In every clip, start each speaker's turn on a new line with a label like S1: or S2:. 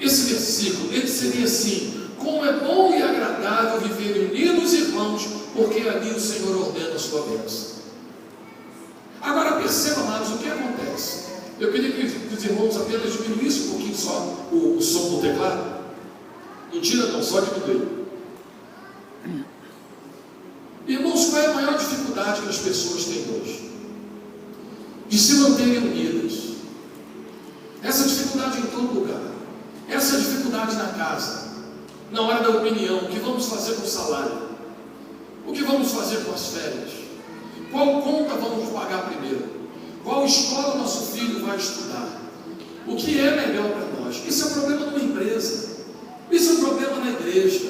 S1: esse versículo, ele seria assim: como é bom e agradável viverem unidos, irmãos, porque ali o Senhor ordena a sua bênção. Agora perceba, amados, o que acontece. Eu queria que os irmãos apenas diminuíssem um pouquinho só o som do teclado. Não tira não, só diminui. Irmãos, qual é a maior dificuldade que as pessoas têm hoje? De se manterem unidas. Essa dificuldade em todo lugar. Essa dificuldade na casa, na hora da opinião. O que vamos fazer com o salário? O que vamos fazer com as férias? Qual conta vamos pagar primeiro? Qual escola nosso filho vai estudar? O que é melhor para nós? Isso é um problema numa empresa. Isso é um problema na igreja.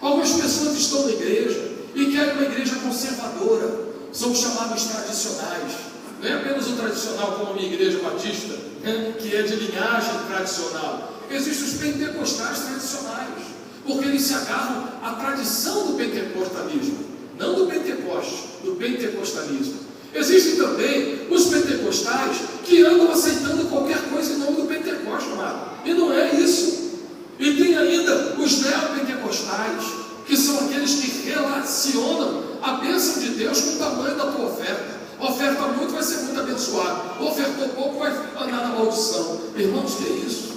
S1: Algumas pessoas estão na igreja e querem uma igreja conservadora. São chamados tradicionais. Não é apenas o tradicional como a minha igreja batista, que é de linhagem tradicional. Existem os pentecostais tradicionais, porque eles se agarram à tradição do pentecostalismo, não do Pentecoste, do pentecostalismo. Existem também os pentecostais que andam aceitando qualquer coisa em nome do Pentecoste, amado. E não é isso. E tem ainda os neopentecostais, que são aqueles que relacionam a bênção de Deus com o tamanho da tua oferta. Oferta muito, vai ser muito abençoado. Ofertou pouco, vai andar na maldição. Irmãos, que é isso?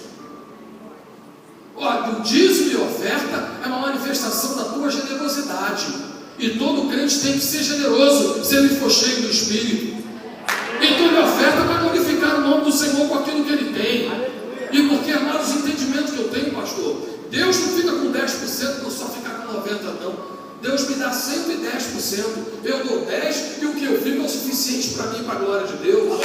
S1: Olha, o dízimo e oferta é uma manifestação da tua generosidade. E todo crente tem que ser generoso se ele for cheio do Espírito. Então ele oferta para glorificar o nome do Senhor com aquilo que ele tem. E porque, amados, o entendimento que eu tenho, pastor, Deus não fica com 10%, não só fica com 90%, não. Deus me dá 110%, eu dou 10%, e o que eu fico é o suficiente para mim e para a glória de Deus.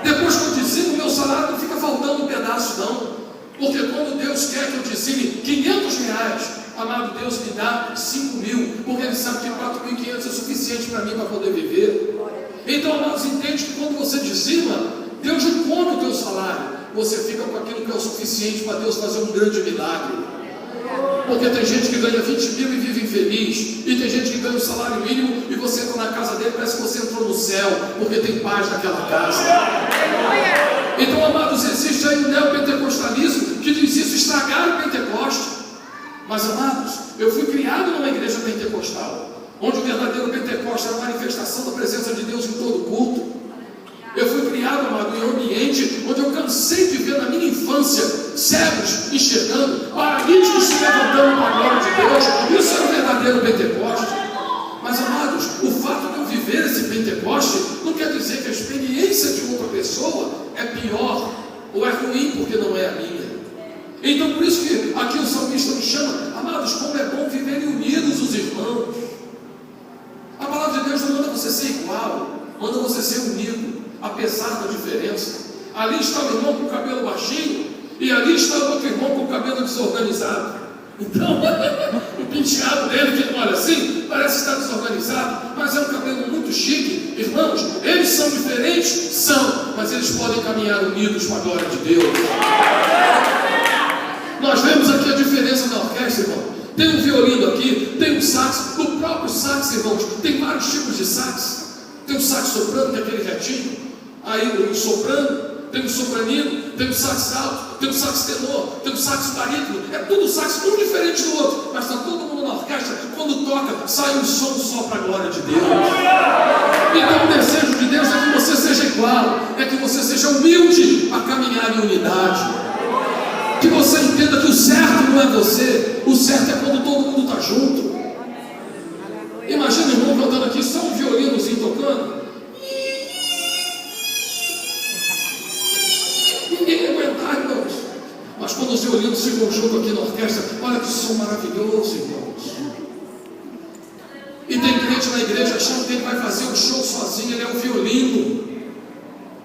S1: Depois que eu dizimo, meu salário não fica faltando um pedaço, não. Porque quando Deus quer que eu dizime R$500, amado, Deus me dá 5.000, porque Ele sabe que 4.500 é suficiente para mim para poder viver. Então, amados, entende que quando você dizima, Deus não come o teu salário, você fica com aquilo que é o suficiente para Deus fazer um grande milagre. Porque tem gente que ganha 20 mil e vive infeliz, e tem gente que ganha um salário mínimo e você entra na casa dele, parece que você entrou no céu, porque tem paz naquela casa. Então, amados, existe aí o neopentecostalismo que diz isso estragar o Pentecoste. Mas, amados, eu fui criado numa igreja pentecostal, onde o verdadeiro Pentecoste era a manifestação da presença de Deus em todo culto. Eu fui criado, amado, em um ambiente onde eu cansei de ver na minha infância cegos enxergando, paralíticos se levantando para a glória de Deus. Isso é o verdadeiro Pentecoste. Mas, amados, o fato de eu viver esse Pentecoste não quer dizer que a experiência de outra pessoa é pior ou é ruim porque não é a minha. Então, por isso que aqui o salmista nos chama, amados, como é bom viverem unidos os irmãos. A palavra de Deus não manda você ser igual, manda você ser unido, apesar da diferença. Ali está o irmão com o cabelo baixinho e ali está o outro irmão com o cabelo desorganizado. Então, o penteado dele, que ele olha assim, parece estar desorganizado, mas é um cabelo muito chique. Irmãos, eles são diferentes? São, mas eles podem caminhar unidos para a glória de Deus. Nós vemos aqui a diferença da orquestra, irmão. Tem um violino aqui, tem um sax, o próprio sax, irmãos, tem vários tipos de sax. Tem o sax soprano, que é aquele retinho, aí o soprano, tem o sopranino, tem o sax alto, tem o sax tenor, tem o sax barítono, é tudo sax, um diferente do outro, mas está todo mundo na orquestra, quando toca, sai um som só para a glória de Deus. Então o desejo de Deus é que você seja igual, é que você seja humilde a caminhar em unidade, que você entenda que o certo não é você, o certo é quando todo mundo está junto. Imagina o irmão cantando aqui só um violinozinho tocando. Ninguém ia aguentar, irmãos. Mas quando os violinos ficam juntos aqui na orquestra, olha que som maravilhoso, irmãos. E tem crente na igreja achando que ele vai fazer um show sozinho, ele é o violino.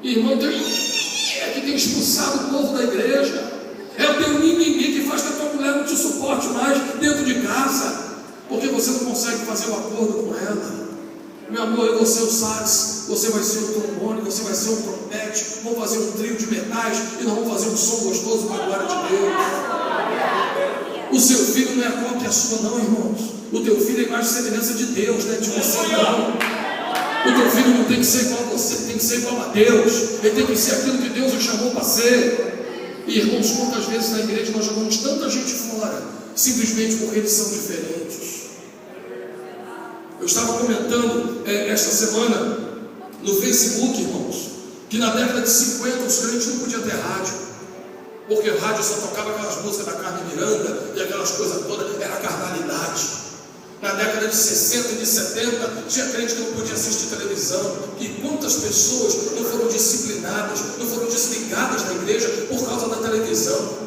S1: E irmão, é que tem expulsado o povo da igreja. É o teu mimimi que faz que a tua mulher não te suporte mais dentro de casa, porque você não consegue fazer um acordo com ela. Meu amor, eu vou ser o sax, você vai ser o trombone, você vai ser um trompete, vamos fazer um trio de metais e nós vamos fazer um som gostoso para a glória de Deus. O seu filho não é a cópia sua, não, irmãos. O teu filho é a imagem e semelhança de Deus, não é de você, não. O teu filho não tem que ser igual a você, tem que ser igual a Deus. Ele tem que ser aquilo que Deus o chamou para ser. E irmãos, quantas vezes na igreja nós jogamos tanta gente fora, simplesmente porque eles são diferentes. Eu estava comentando esta semana no Facebook, irmãos, que na década de 50 os crentes não podiam ter rádio, porque o rádio só tocava aquelas músicas da Carmen Miranda e aquelas coisas todas, era carnalidade. Na década de 60 e de 70 tinha crente que não podia assistir televisão. E quantas pessoas não foram disciplinadas, não foram desligadas da igreja por causa da televisão.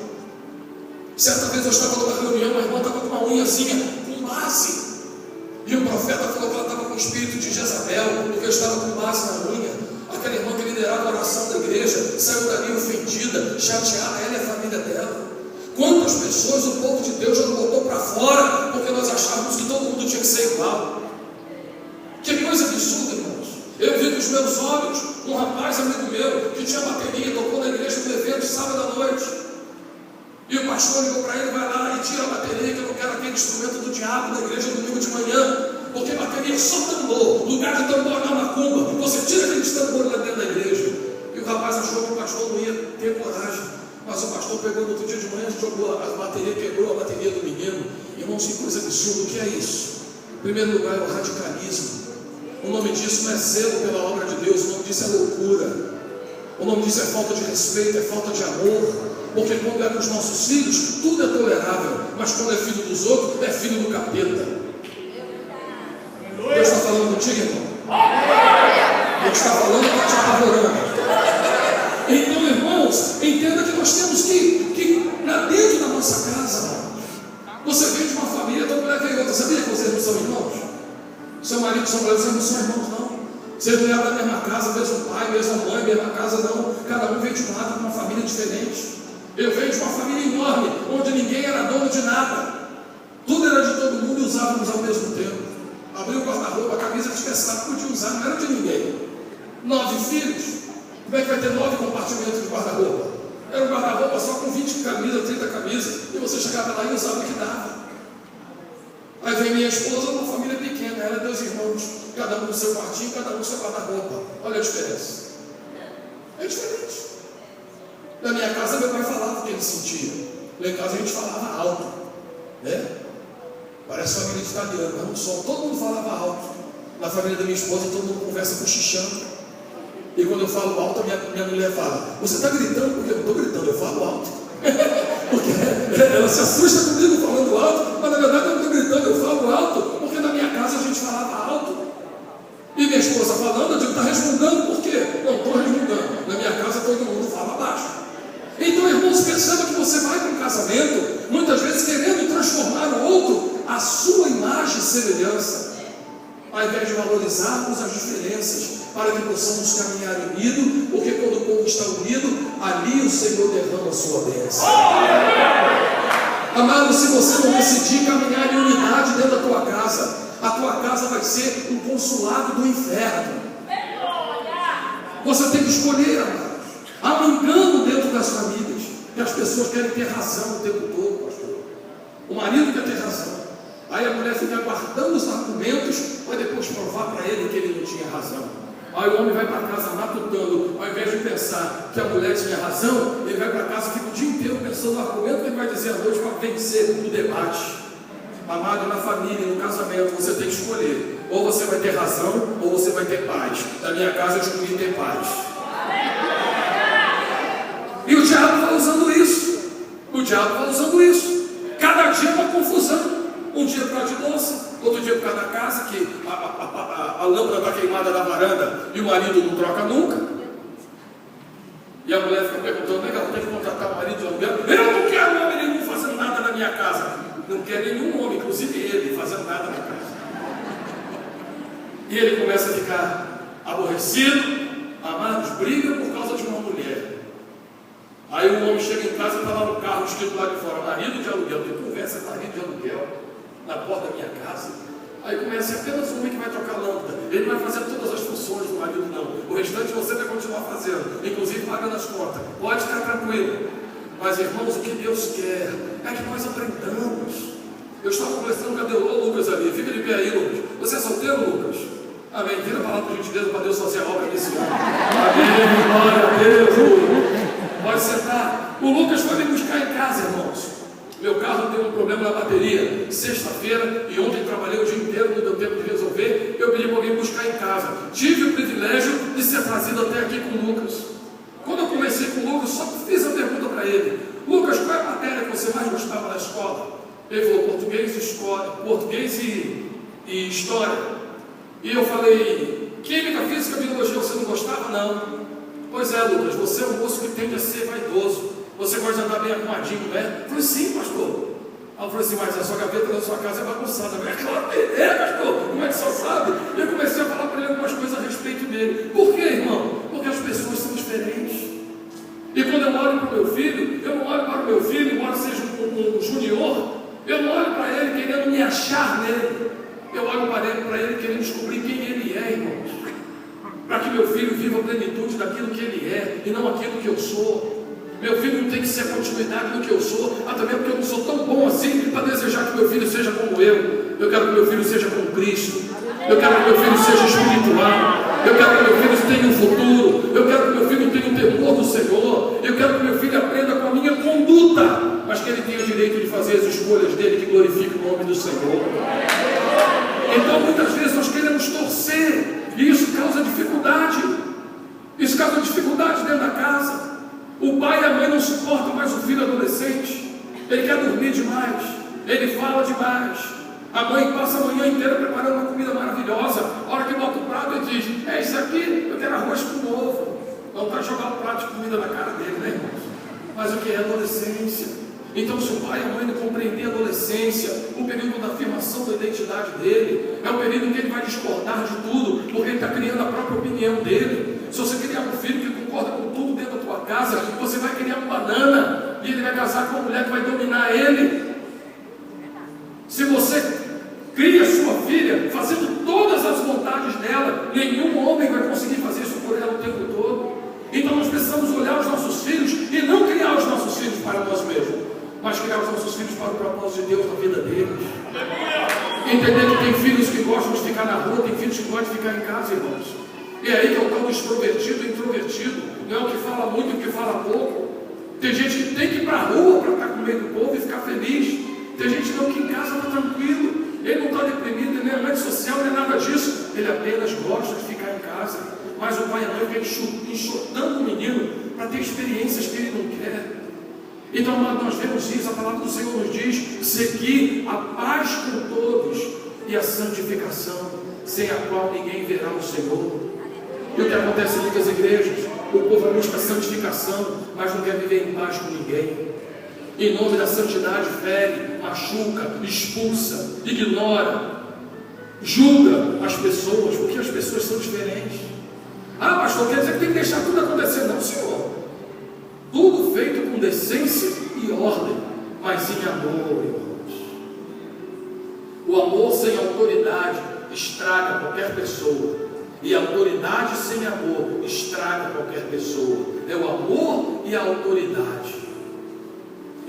S1: Certa vez eu estava numa reunião, uma irmã estava com uma unhazinha com base, e o profeta falou que ela estava com o espírito de Jezabel, porque eu estava com base na unha. Aquela irmã que liderava a oração da igreja saiu dali ofendida, chateada, ela e a família dela. Quantas pessoas o povo de Deus já não botou para fora porque nós achávamos que todo mundo tinha que ser igual? Que coisa absurda, irmãos. Eu vi com os meus olhos um rapaz amigo meu que tinha bateria, tocou na igreja no evento sábado à noite. E o pastor ligou para ele: vai lá e tira a bateria, que eu não quero aquele instrumento do diabo na igreja domingo de manhã, porque bateria é só tambor, lugar de tambor na macumba, você tira aquele tambor lá dentro da igreja. E o rapaz achou que o pastor não ia ter coragem. Mas o pastor pegou no outro dia de manhã, jogou a bateria, quebrou a bateria do menino. Irmãos, que coisa absurda. O que é isso? Em primeiro lugar, é o radicalismo. O nome disso não é zelo pela obra de Deus, o nome disso é loucura. O nome disso é falta de respeito, é falta de amor. Porque quando é com os nossos filhos, tudo é tolerável. Mas quando é filho dos outros, é filho do capeta. Deus está falando contigo, irmão? Deus está falando, está te apavorando. Então, irmãos, entenda que nós temos que dentro da nossa casa, você vem de uma família, tua mulher vem outra. Sabia que vocês não são irmãos? Seu marido e sua mulher, vocês não são irmãos, não. Vocês não eram da mesma casa, mesmo pai, mesma mãe, mesma casa, não. Cada um veio de um lado, de uma família diferente. Eu venho de uma família enorme, onde ninguém era dono de nada. Tudo era de todo mundo e usávamos ao mesmo tempo. Abriu o guarda-roupa, a camisa que tivesse lá, podia usar, não era de ninguém. 9 filhos. Como é que vai ter 9 compartimentos de guarda-roupa? Era um guarda-roupa só com 20 camisas, 30 camisas, e você chegava lá e usava o que dava. Aí vem minha esposa, uma família pequena, ela é 2 irmãos, cada um no seu quartinho, cada um no seu guarda-roupa. Olha a diferença. É diferente. Na minha casa, meu pai falava o que ele sentia. Lá em casa a gente falava alto, né? Parece família de italiano, mas não só. Todo mundo falava alto. Na família da minha esposa, todo mundo conversa cochichando. E quando eu falo alto, minha mulher fala: você está gritando? Porque eu não estou gritando, eu falo alto. Porque ela se assusta comigo falando alto, mas na verdade eu não estou gritando, eu falo alto. Porque na minha casa a gente falava alto. E minha esposa falando, eu digo: está resmungando por quê? Não estou resmungando. Na minha casa todo mundo fala baixo. Então, irmãos, perceba que você vai para um casamento, muitas vezes querendo transformar o outro à sua imagem e semelhança, ao invés de valorizarmos as diferenças, para que possamos caminhar unidos, porque quando o povo está unido, ali o Senhor derrama a sua bênção. Amado, se você não decidir caminhar em unidade dentro da tua casa, a tua casa vai ser um consulado do inferno. Você tem que escolher, amado. Há um engano dentro das famílias, que as pessoas querem ter razão o tempo todo, pastor. O marido quer ter razão. Aí a mulher fica guardando os argumentos para depois provar para ele que ele não tinha razão. Aí o homem vai para casa matutando, ao invés de pensar que a mulher tinha razão, ele vai para casa e fica o dia inteiro pensando no argumento que ele vai dizer à noite para vencer o debate. Amado, na família, no casamento, você tem que escolher: ou você vai ter razão, ou você vai ter paz. Na minha casa eu escolhi ter paz. E o diabo vai usando isso. O diabo vai usando isso. Cada dia é uma confusão. Um dia por causa de louça, outro dia por causa da casa, que a lâmpada está queimada da varanda e o marido não troca nunca. E a mulher fica perguntando: legal, tem que contratar o marido de aluguel? Eu não quero homem nenhum fazendo nada na minha casa. Não quer nenhum homem, inclusive ele, fazendo nada na casa. E ele começa a ficar aborrecido. Amados, briga por causa de uma mulher. Aí o homem chega em casa e está lá no carro escrito lá de fora: marido de aluguel. Tem conversa com marido de aluguel na porta da minha casa. Aí começa: apenas um homem que vai trocar lâmpada. Ele vai fazer todas as funções do marido, não. O restante você vai continuar fazendo, inclusive pagando as contas. Pode ficar tranquilo. Mas, irmãos, o que Deus quer é que nós aprendamos. Eu estava conversando com o Lucas ali. Fica de pé aí, Lucas. Você é solteiro, Lucas? Amém. Vira a palavra por gentileza para Deus fazer a obra desse ano. Amém. Glória a Deus. Pode sentar. O Lucas foi me buscar em casa, irmãos. Meu carro deu um problema na bateria sexta-feira e ontem trabalhei o dia inteiro, não deu tempo de resolver. Eu pedi para alguém buscar em casa. Tive o privilégio de ser trazido até aqui com o Lucas. Quando eu comecei com o Lucas, só fiz a pergunta para ele: Lucas, qual é a matéria que você mais gostava na escola? Ele falou: português e história. E eu falei: química, física, biologia, você não gostava? Não. Pois é, Lucas, você é um moço que tende a ser vaidoso. Você gosta de andar bem arrumadinho, não é? Eu falei: sim, pastor. Aí eu falei assim: mas a sua gaveta da sua casa é bagunçada. Eu falei: claro que é, pastor. Como é que só sabe? E eu comecei a falar para ele algumas coisas a respeito dele. Por quê, irmão? Porque as pessoas são diferentes. E quando eu olho para o meu filho, eu não olho para o meu filho, embora seja um junior, eu não olho para ele querendo me achar nele. Eu olho para ele querendo descobrir quem ele é, irmãos. Para que meu filho viva a plenitude daquilo que ele é e não aquilo que eu sou. Meu filho não tem que ser a continuidade do que eu sou, também porque eu não sou tão bom assim para desejar que meu filho seja como eu. Eu quero que meu filho seja como Cristo. Eu quero que meu filho seja espiritual. Eu quero que meu filho tenha um futuro. Eu quero que meu filho tenha o temor do Senhor. Eu quero que meu filho aprenda com a minha conduta, mas que ele tenha o direito de fazer as escolhas dele que glorifiquem o nome do Senhor. Então muitas vezes nós queremos torcer e isso causa dificuldade. Isso causa dificuldade dentro da casa. O pai e a mãe não suportam mais o filho adolescente. Ele quer dormir demais, ele fala demais. A mãe passa a manhã inteira preparando uma comida maravilhosa. A hora que bota o prato, ele diz: é isso aqui, eu quero arroz com ovo. Não para jogar o prato de comida na cara dele, né, irmãos? Mas o que é adolescência? Então, se o pai e a mãe não compreender a adolescência, o período da afirmação da identidade dele, é o período em que ele vai discordar de tudo, porque ele está criando a própria opinião dele. Se você criar um filho que concorda com tudo dentro da tua casa, você vai criar um banana, e ele vai casar com uma mulher que vai dominar ele. Se você cria sua filha fazendo todas as vontades dela, nenhum homem vai conseguir fazer isso por ela o tempo todo. Então nós precisamos olhar os nossos filhos e não criar os nossos filhos para nós mesmos, mas criar os nossos filhos para o propósito de Deus na vida deles. Entender que tem filhos que gostam de ficar na rua, tem filhos que gostam de ficar em casa, irmãos. E aí que é o tal do extrovertido e introvertido. Não é o que fala muito e o que fala pouco. Tem gente que tem que ir para a rua para estar com o meio do povo e ficar feliz. Tem gente não que em casa está tranquilo. Ele não está deprimido, ele não é antissocial, nem nada disso. Ele apenas gosta de ficar em casa. Mas o pai e a mãe fica enxotando o menino para ter experiências que ele não quer. Então nós vemos isso, a palavra do Senhor nos diz: segui a paz com todos e a santificação, sem a qual ninguém verá o Senhor. E o que acontece em muitas igrejas? O povo busca santificação, mas não quer viver em paz com ninguém. Em nome da santidade, fere, machuca, expulsa, ignora, julga as pessoas, porque as pessoas são diferentes. Ah, pastor, quer dizer que tem que deixar tudo acontecer? Não, senhor. Tudo feito com decência e ordem, mas em amor, irmãos. O amor sem autoridade estraga qualquer pessoa. E a autoridade sem amor estraga qualquer pessoa. É o amor e a autoridade.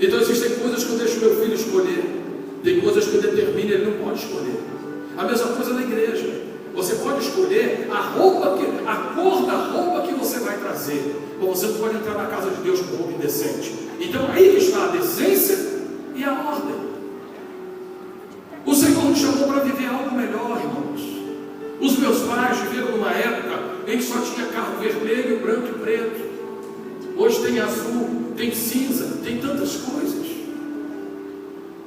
S1: Então existem coisas que eu deixo meu filho escolher. Tem coisas que eu determino e ele não pode escolher. A mesma coisa na igreja. Você pode escolher a cor da roupa que você vai trazer. Ou você não pode entrar na casa de Deus com roupa indecente. Então aí está a decência e a ordem. O Senhor nos chamou para viver algo melhor, irmãos. Os meus pais viveram numa época em que só tinha carro vermelho, branco e preto. Hoje tem azul, tem cinza, tem tantas coisas.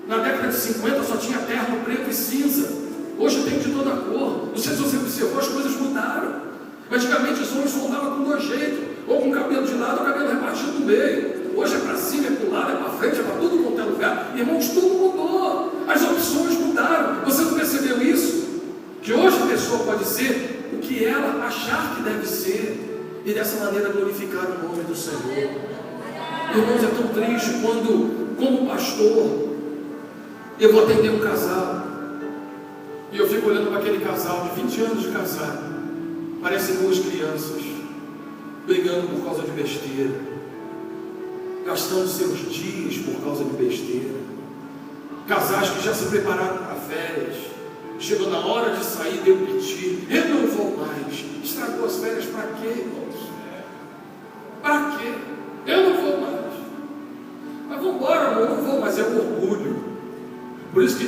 S1: Na década de 50 só tinha terno preto e cinza. Hoje tem de toda cor. Não sei se você observou, as coisas mudaram. Antigamente os homens só andavam com dois jeitos, ou com o cabelo de lado ou o cabelo repartido no meio. Hoje é para cima, é para o lado, é para frente, é para tudo quanto é lugar. Irmãos, tudo mudou. As opções mudaram. Você não percebeu isso? Que hoje a pessoa pode ser o que ela achar que deve ser, e dessa maneira glorificar o nome do Senhor. Irmãos, é tão triste quando, como pastor, eu vou atender um casal, e eu fico olhando para aquele casal de 20 anos de casado, parecem duas crianças, brigando por causa de besteira, gastando seus dias por causa de besteira, casais que já se prepararam para férias, chegou na hora de sair, deu piti, eu não vou mais. Estragou as férias para quê, irmãos? Para quê? Eu não vou mais. Mas vamos embora, amor, eu não vou, mas é o orgulho. Por isso que